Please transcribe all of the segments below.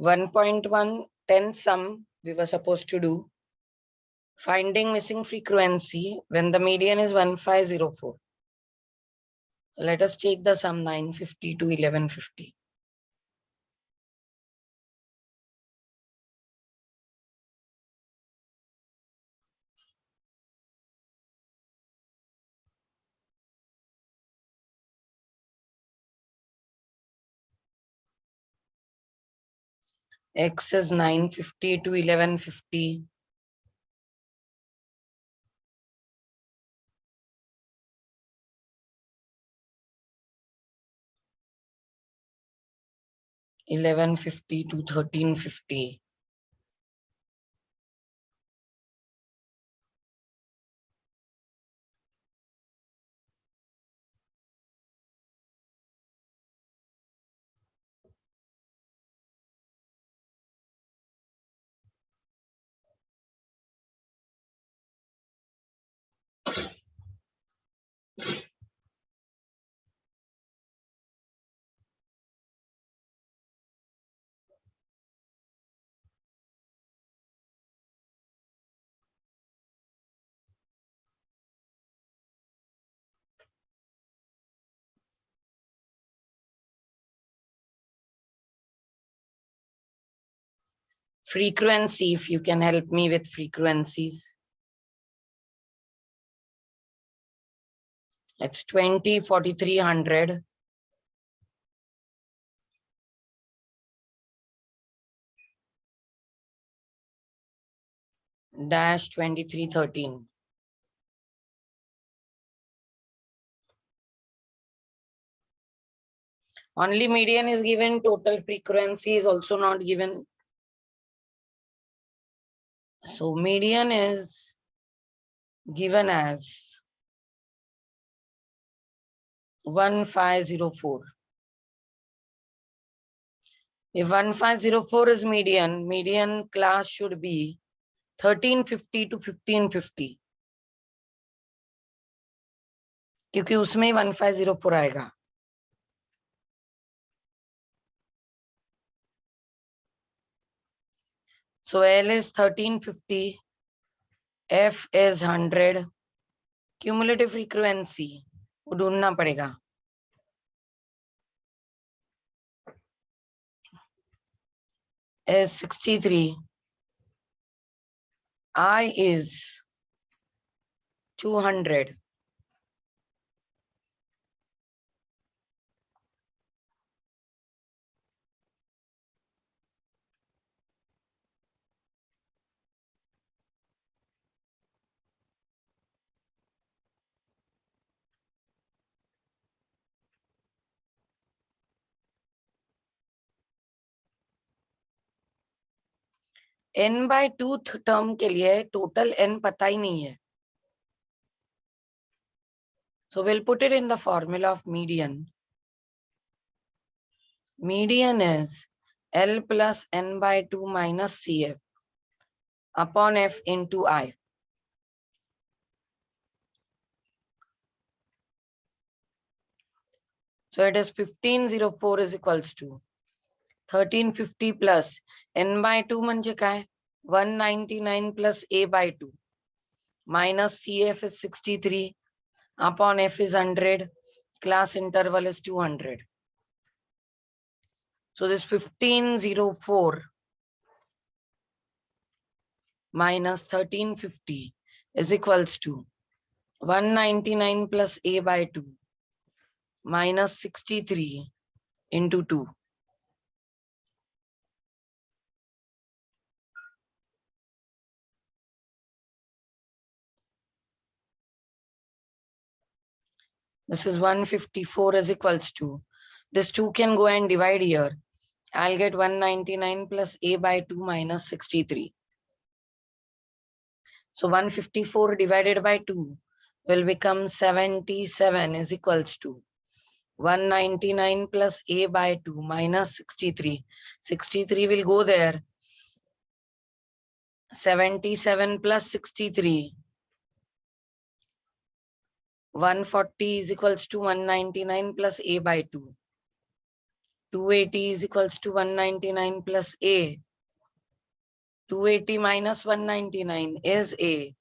1.1 10 sum we were supposed to do. Finding missing frequency when the median is 1504. Let us take the sum 950 to 1150. X is 950 to 1150. $11.50 to $13.50. Frequency, if you can help me with frequencies. It's 20, 4300. Dash 2313. Only median is given, total frequency is also not given. So median is given as 1504. If 1504 is median, median class should be 1350 to 1550. क्योंकि उसमें 1504 आएगा. So L is 1350, F is 100. Cumulative frequency वो ढूंढना पड़ेगा. Is 63. I is 200. N by 2th term के लिए total N पता ही नहीं है. So we'll put it in the formula of median. Median is L plus N by 2 minus CF upon F into I. So it is 1504 is equals to 1350 plus N by 2 म्हणजे काय? 199 plus A by 2 minus CF is 63 upon F is 100. Class interval is 200. So this 1504 minus 1350 is equals to 199 plus A by 2 minus 63 into 2. This is 154 is equals to, this 2 can go and divide here. I'll get 199 plus A by 2 minus 63. So 154 divided by 2 will become 77 is equals to 199 plus A by 2 minus 63. 63 will go there. 77 plus 63. 140 is equals to 199 plus A by 2. 280 is equals to 199 plus A. 280 minus 199 is A.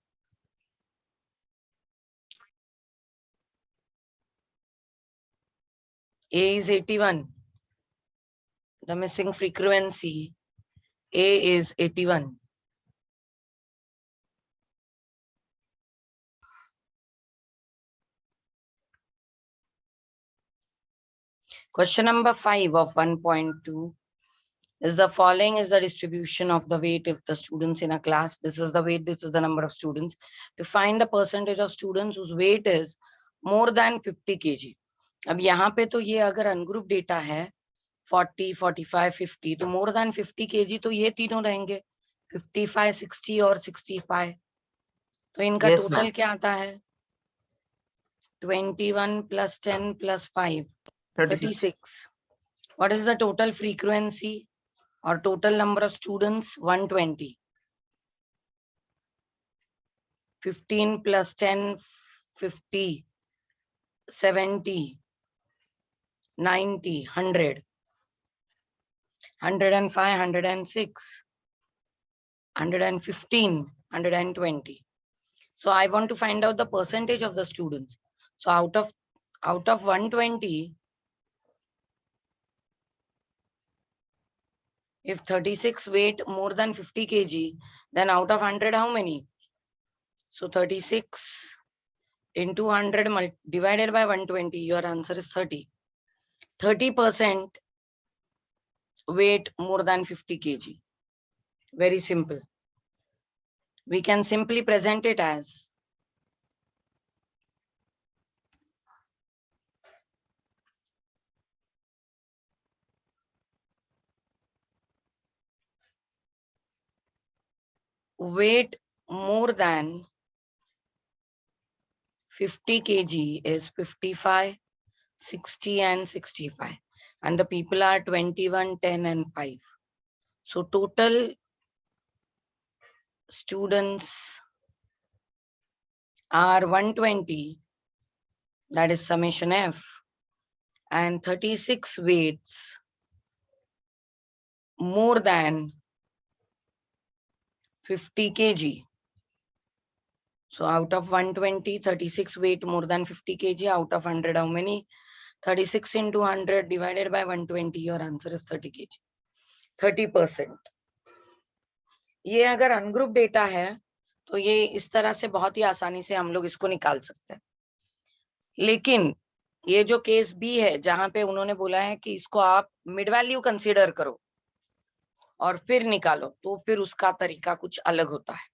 A is 81. The missing frequency, A is 81. Question number 5 of 1.2 is the following is the distribution of the weight if the students in a class. This is the weight, this is the number of students. To find the percentage of students whose weight is more than 50 kg. अब यहाँ पे तो ये अगर ungroup data है 40, 45, 50 तो more than 50 kg तो ये तीनों रहेंगे 55, 60 और 65. तो इनका टोटल क्या आता है 21 plus 10 plus 5 36. What is the total frequency or total number of students? 120. 15 plus 10 50 70 90 100 105 106 115 120. So I want to find out the percentage of the students. So out of 120, if 36 weight more than 50 kg, then out of 100 how many? So 36 into 100 divided by 120, your answer is 30. 30% weight more than 50 kg. Very simple. We can simply present it as weight more than 50 kg is 55, 60 and 65. And the people are 21, 10 and 5. So total students are 120, that is summation F, and 36 weights more than 50 kg. So out of 120, 36 weight more than 50 kg. Out of 100, how many? 36 into 100 divided by 120, your answer is 30 kg. 30%. ये अगर ungroup data है तो ये इस तरह से बहुत ही आसानी से हम लोग इसको निकाल सकते हैं. लेकिन ये जो केस बी है जहां पे उन्होंने बोला है कि इसको आप मिड वैल्यू कंसीडर करो और फिर निकालो, तो फिर उसका तरीका कुछ अलग होता है.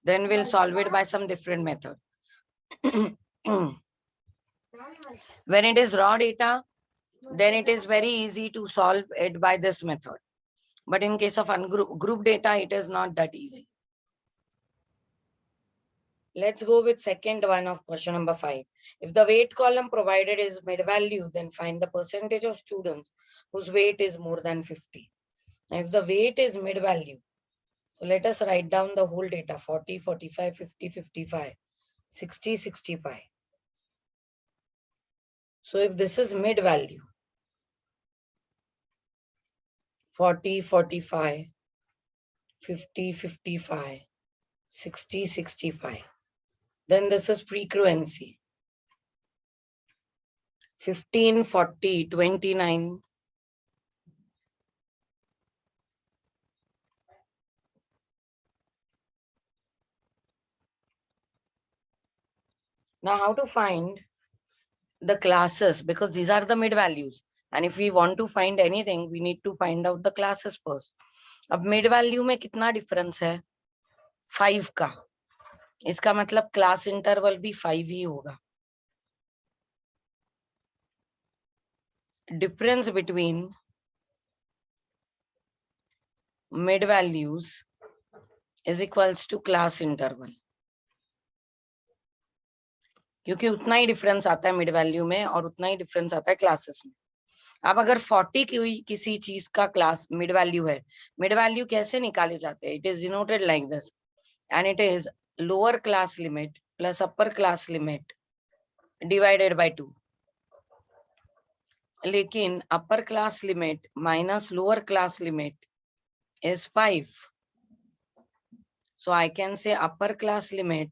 Then we'll solve it by some different method. When it is raw data, then it is very easy to solve it by this method. But in case of group data, it is not that easy. Let's go with second one of question number 5. If the weight column provided is mid-value, then find the percentage of students whose weight is more than 50. Now, if the weight is mid-value, so let us write down the whole data 40, 45, 50, 55, 60, 65. So if this is mid-value, 40, 45, 50, 55, 60, 65. Then this is frequency. 15, 40, 29. Now how to find the classes, because these are the mid values. And if we want to find anything, we need to find out the classes first. अब mid value में कितना difference है? 5 का. इसका मतलब class interval भी 5 ही होगा. Difference between mid values is equals to class interval. क्योंकि उतना ही डिफरेंस आता है मिड वैल्यू में और उतना ही डिफरेंस आता है क्लासेस में. अब अगर 40 की किसी चीज का क्लास मिड वैल्यू है, मिड वैल्यू कैसे निकाले जाते हैं? It is denoted like this and it is lower class limit plus upper class limit divided by 2. लेकिन upper class limit minus lower class limit is 5. So I can say upper class limit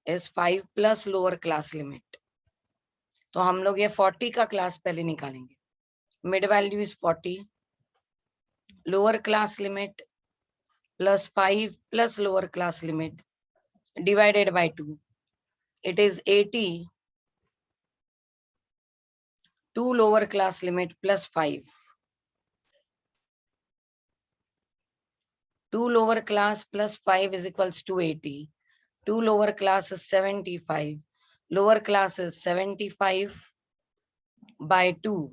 is 5 plus lower class limit. तो हम लोग ये 40 का class पहले निकालेंगे. Mid value is 40. Lower class limit plus 5 plus lower class limit divided by 2. It is 80. 2 lower class limit plus 5. 2 lower class plus 5 is equals to 80. 2 lower class is 75. Lower class is 75 by 2.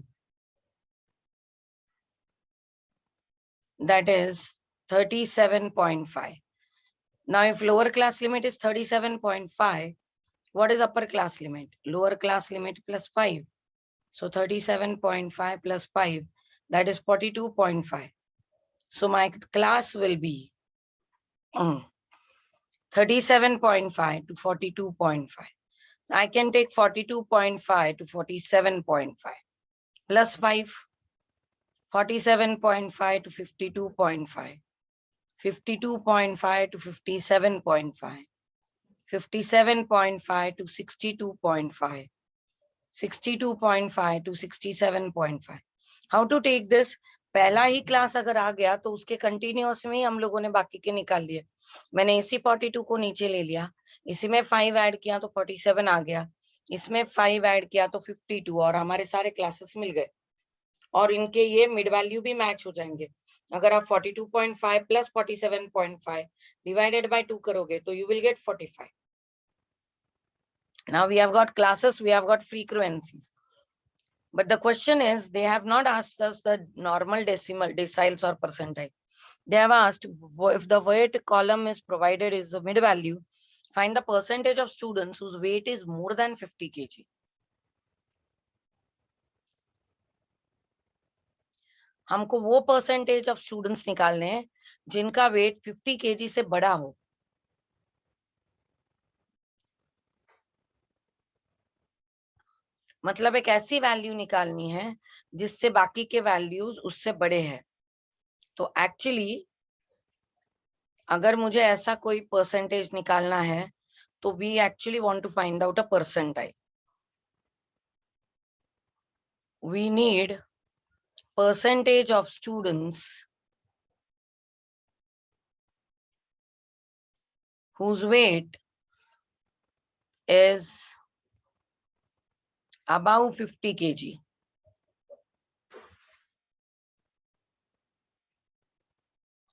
That is 37.5. Now, if lower class limit is 37.5, what is upper class limit? Lower class limit plus 5. So 37.5 plus 5, that is 42.5. So my class will be 37.5 to 42.5. I can take 42.5 to 47.5 plus 5, 47.5 to 52.5, 52.5 to 57.5, 57.5 to 62.5, 62.5 to 67.5. How to take this? पहला ही class अगर आ गया तो उसके continuous में ही हम लोगों ने बाकी के निकाल लिए. मैंने इसी 42 को नीचे ले लिया, इसी में 5 ऐड किया तो 47 आ गया, इसमें 5 ऐड किया तो 52 और हमारे सारे क्लासेस मिल गए और इनके ये मिड वैल्यू भी मैच हो जाएंगे. अगर आप 42.5 प्लस 47.5 डिवाइडेड बाय 2 करोगे तो you will get 45. Now we have got classes, we have got frequencies. But the question is, they have not asked us the normal decimal, deciles or percentile. They have asked if the weight column is provided is a mid value, find the percentage of students whose weight is more than 50 kg. हमको वो percentage of students निकालने हैं जिनका weight 50 kg से बड़ा हो. मतलब एक ऐसी वैल्यू निकालनी है जिससे बाकी के वैल्यूज उससे बड़े हैं. तो एक्चुअली अगर मुझे ऐसा कोई परसेंटेज निकालना है तो we actually want to find out a percentile. We need percentage of students whose weight is above 50 kg.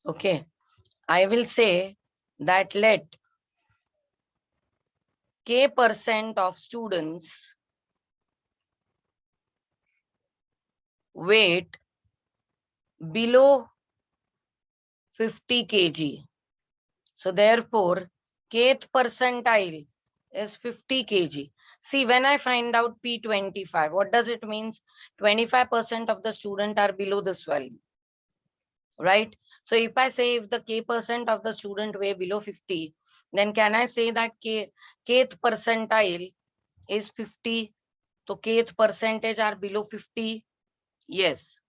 Okay, I will say that let k% of students weight below 50 kg. So therefore, kth percentile is 50 kg. See, when I find out P25, what does it mean? 25% of the student are below this value, right? So if I say if the k% of the student weigh below 50, then can I say that kth percentile is 50? So kth percentage are below 50? Yes.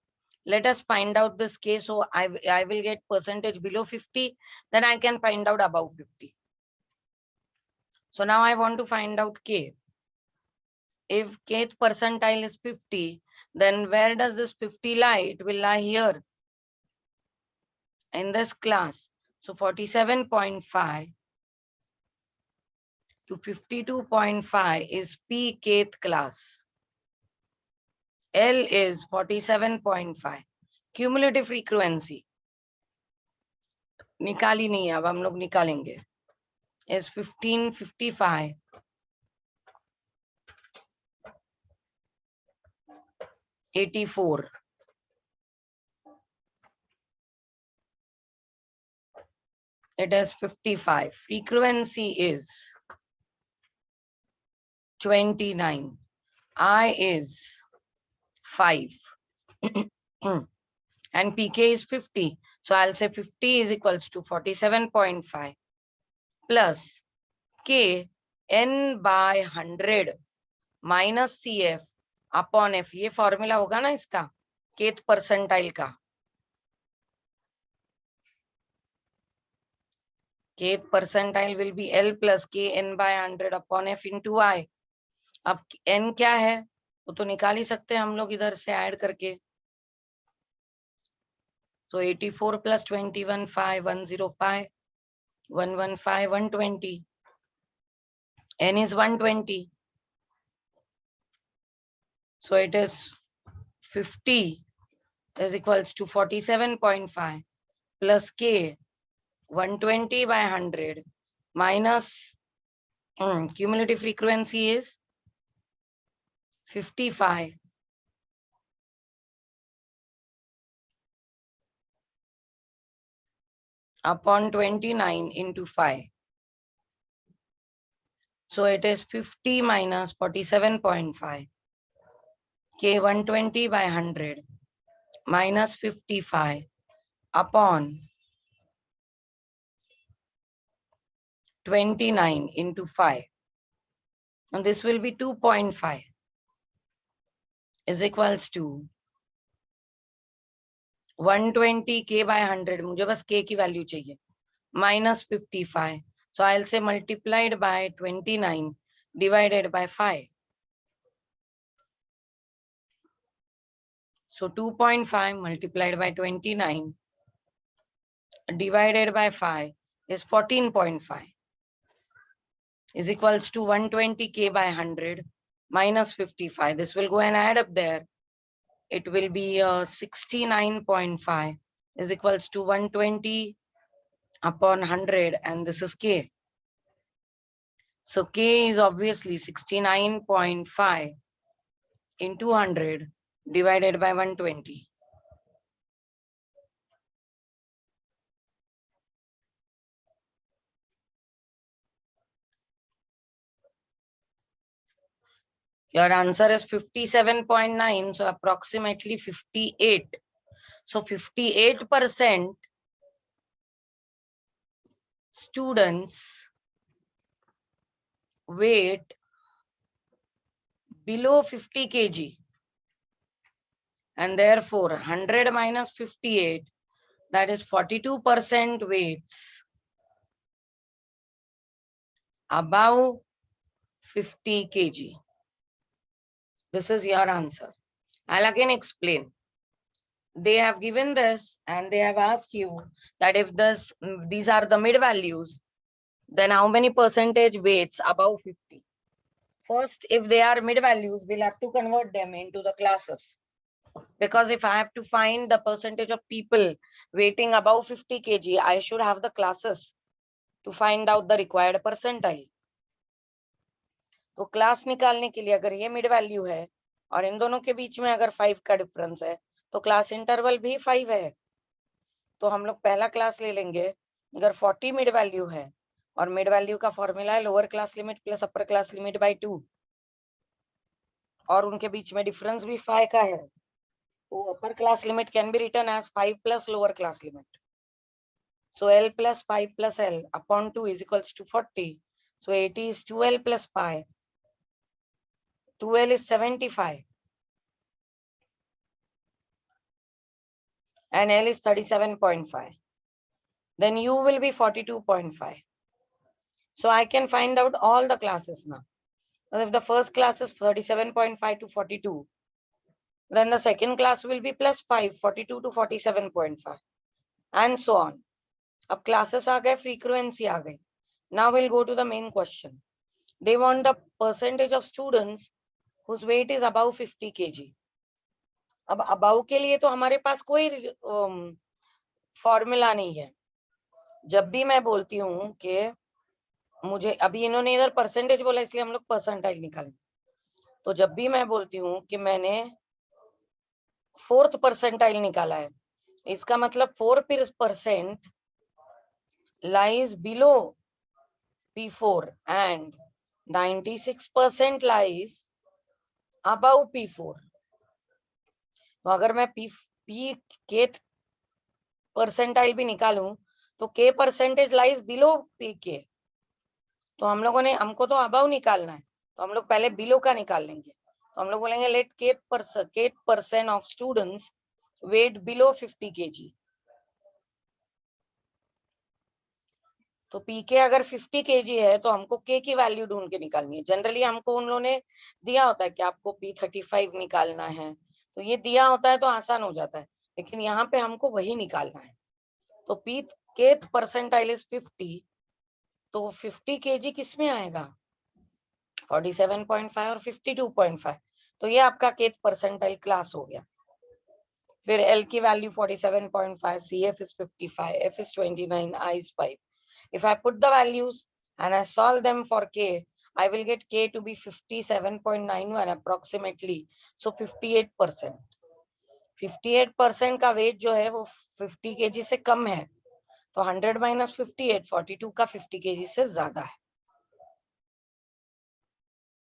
Let us find out this k. So I will get percentage below 50. Then I can find out above 50. So now I want to find out k. If kth percentile is 50, then where does this 50 lie? It will lie here in this class. So 47.5 to 52.5 is P kth class. L is 47.5. Cumulative frequency निकाली नहीं है, अब हम लोग निकालेंगे. Is 1555 84. It is 55. Frequency is 29. I is 5. And pk is 50. So I'll say 50 is equals to 47.5 plus k n by 100 minus C F upon F, ये formula होगा ना इसका केथ परसेंटाइल का। Kth percentile will be L plus K N by 100 upon F into i. अब N क्या है वो तो निकाल ही सकते हैं हम लोग इधर से ऐड करके। तो 84 plus 21 5 105 115 120, n is 120, so it is 50 is equals to 47.5 plus k 120 by 100 minus cumulative frequency is 55 upon 29 into 5. So it is 50 minus 47.5 k 120 by 100 minus 55 upon 29 into 5. And this will be 2.5 is equals to 120 k by 100, मुझे बस k की value चाहिए, minus 55. So I'll say multiplied by 29 divided by 5. So 2.5 multiplied by 29 divided by 5 is 14.5 is equals to 120 k by 100 minus 55. This will go and add up there. It will be 69.5 is equals to 120 upon 100, and this is k. So k is obviously 69.5 into 100 divided by 120. Your answer is 57.9, so approximately 58. So 58% students weight below 50 kg, and therefore 100 minus 58, that is 42% weights above 50 kg. This is your answer. I'll again explain. They have given this and they have asked you that if these are the mid values, then how many percentage weights above 50? First, if they are mid values, we'll have to convert them into the classes. Because if I have to find the percentage of people weighting above 50 kg, I should have the classes to find out the required percentile. तो class निकालने के लिए अगर ये mid value है और इन दोनों के बीच में अगर 5 का डिफरेंस है तो क्लास इंटरवल भी 5 है। तो हम लोग पहला क्लास ले लेंगे। अगर 40 मिड वैल्यू है और मिड वैल्यू का फॉर्मूला है lower class limit plus upper class limit by 2, और उनके बीच में डिफरेंस भी 5 का है, तो upper class limit can be written as 5 plus lower class limit. So L plus 5 plus L upon 2 is equals to 40. So 80 is 2L plus pi. 2L is 75. And L is 37.5. Then U will be 42.5. So I can find out all the classes now. So if the first class is 37.5 to 42, then the second class will be plus 5, 42 to 47.5, and so on. अब classes आ गए, frequency आ गई. Now we'll go to the main question. They want the percentage of students whose weight is above 50 kg. अब above के लिए तो हमारे पास कोई formula नहीं है. जब भी मैं बोलती हूँ कि मुझे, अभी इन्होंने इधर परसेंटेज बोला इसलिए हम लोग परसेंटाइल निकालेंगे. तो जब भी मैं बोलती हूँ कि मैंने 4th परसेंटाइल निकाला है, इसका मतलब 4% lies below P4 and 96% lies above P4. तो अगर मैं K परसेंटाइल भी निकालूं तो K percentage lies below PK. तो हम लोगों ने, हमको तो अबव निकालना है, तो हम लोग पहले बिलो का निकाल लेंगे। तो हम लोग बोलेंगे let K% of students weight below 50 kg। तो पी के अगर 50 kg है तो हमको के की वैल्यू ढूंढ के निकालनी है। जनरली हमको उन लोगों ने दिया होता है कि आपको P35 निकालना है, तो ये दिया होता है तो आसान हो जाता है, लेकिन यहाँ पे हमको वही निकालना है। तो पी के परसेंटाइल इज 50, तो 50 kg किस में आएगा? 47.5 और 52.5, तो ये आपका केथ परसेंटाइल क्लास हो गया। फिर L की value 47.5, CF is 55, F is 29, I is 5. If I put the values and I solve them for K, I will get K to be 57.91 approximately. So 58%. 58% का वेट जो है वो 50 kg से कम है, तो 100 - 58, 42 का 50 kg से ज्यादा है।